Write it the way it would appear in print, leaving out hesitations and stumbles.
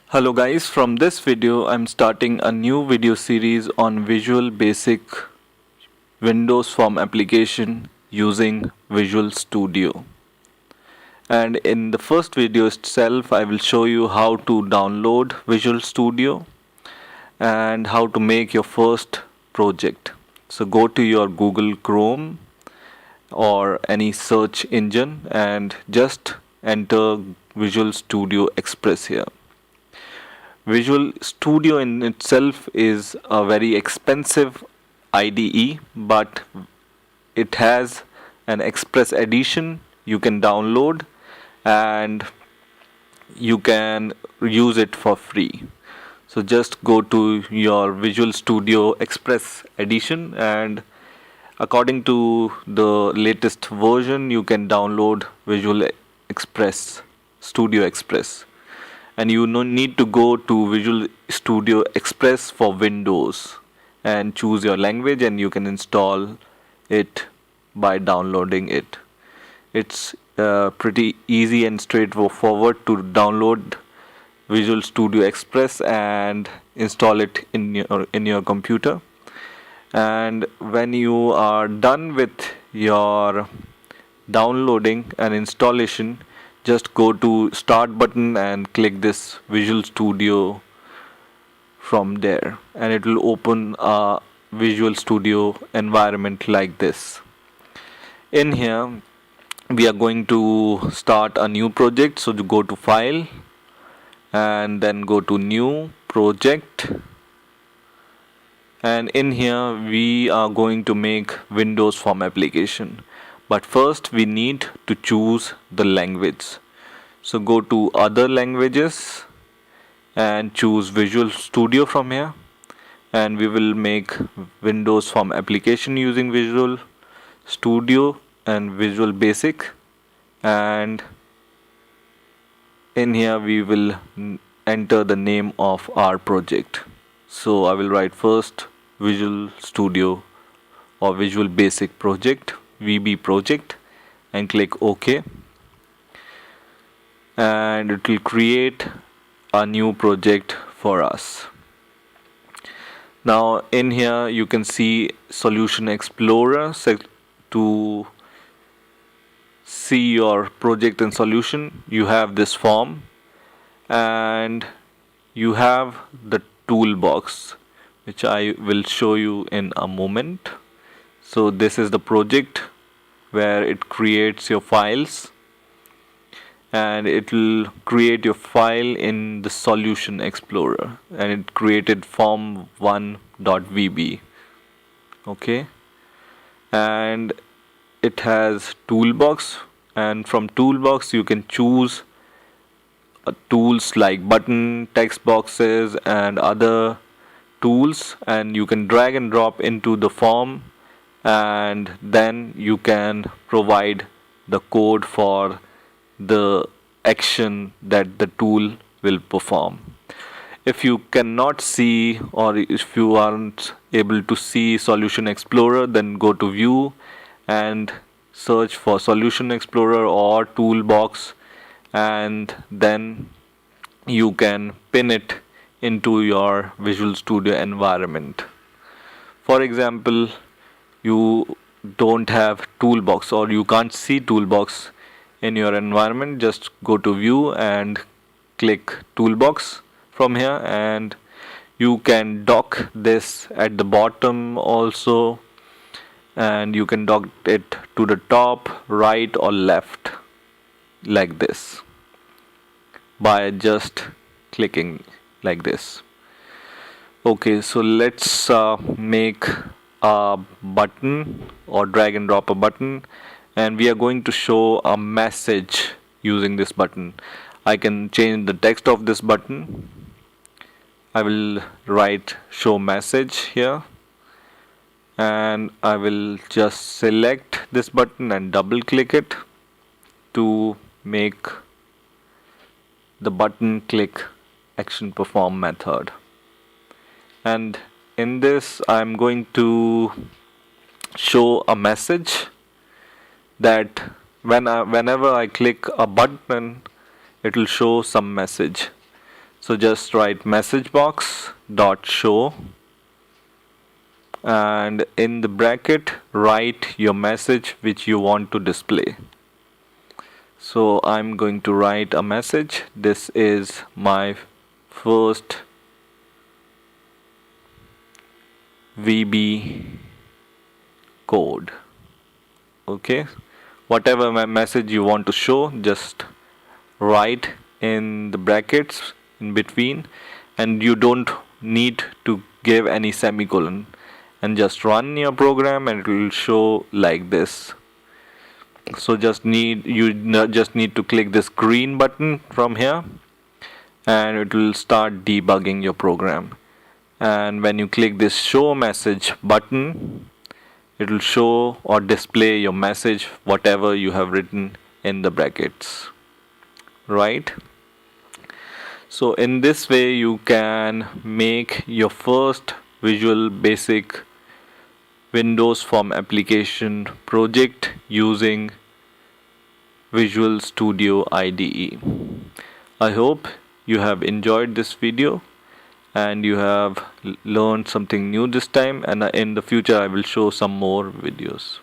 Hello guys, from this video I'm starting a new video series on Visual Basic Windows Form application using Visual Studio. And in the first video itself I will show you how to download Visual Studio and how to make your first project. So go to your Google Chrome or any search engine and just enter Visual Studio Express here. Visual Studio in itself is a very expensive IDE, but it has an Express edition you can download and you can use it for free. So just go to your Visual Studio Express edition, and according to the latest version you can download Visual Express Studio Express, and you need to go to Visual Studio Express for Windows and choose your language, and you can install it by downloading it. It's pretty easy and straightforward to download Visual Studio Express and install it in your computer. And when you are done with your downloading and installation, just go to start button and click this Visual Studio from there, and it will open a Visual Studio environment like this. In here we are going to start a new project, so to go to file and then go to new project, and in here we are going to make Windows Form application. But first we need to choose the language. So go to other languages and choose Visual Studio from here, and we will make Windows Form application using Visual Studio and Visual Basic. And in here we will enter the name of our project. So I will write first Visual Studio or Visual Basic project, VB project, and click OK, and it will create a new project for us. Now in here you can see Solution Explorer. To see your project and solution, you have this form and you have the toolbox, which I will show you in a moment. So this is the project where it creates your files, and it will create your file in the Solution Explorer, and it created form1.vb. okay, and it has toolbox, and from toolbox you can choose tools like button, text boxes and other tools, and you can drag and drop into the form, and then you can provide the code for the action that the tool will perform. If you cannot see, or if you aren't able to see Solution Explorer, then go to View and search for Solution Explorer or Toolbox, and then you can pin it into your Visual Studio environment. For example, you don't have Toolbox or you can't see Toolbox in your environment, just go to View and click Toolbox from here, and you can dock this at the bottom also, and you can dock it to the top, right or left like this by just clicking like this. Okay, so let's make a button or drag and drop a button, and we are going to show a message using this button. I can change the text of this button. I will write show message here, and I will just select this button and double click it to make the button click action perform method. And in this I'm going to show a message that whenever I click a button, it will show some message. So just write message box dot show, and in the bracket write your message which you want to display. So I'm going to write a message. This is my first VB code. Okay, whatever my message you want to show, just write in the brackets in between, and you don't need to give any semicolon, and just run your program and it will show like this. So just need to click this green button from here, and it will start debugging your program. And when you click this show message button, it will show or display your message whatever you have written in the brackets, right? So in this way you can make your first Visual Basic Windows Form application project using Visual Studio IDE. I hope you have enjoyed this video and you have learned something new this time, and in the future I will show some more videos.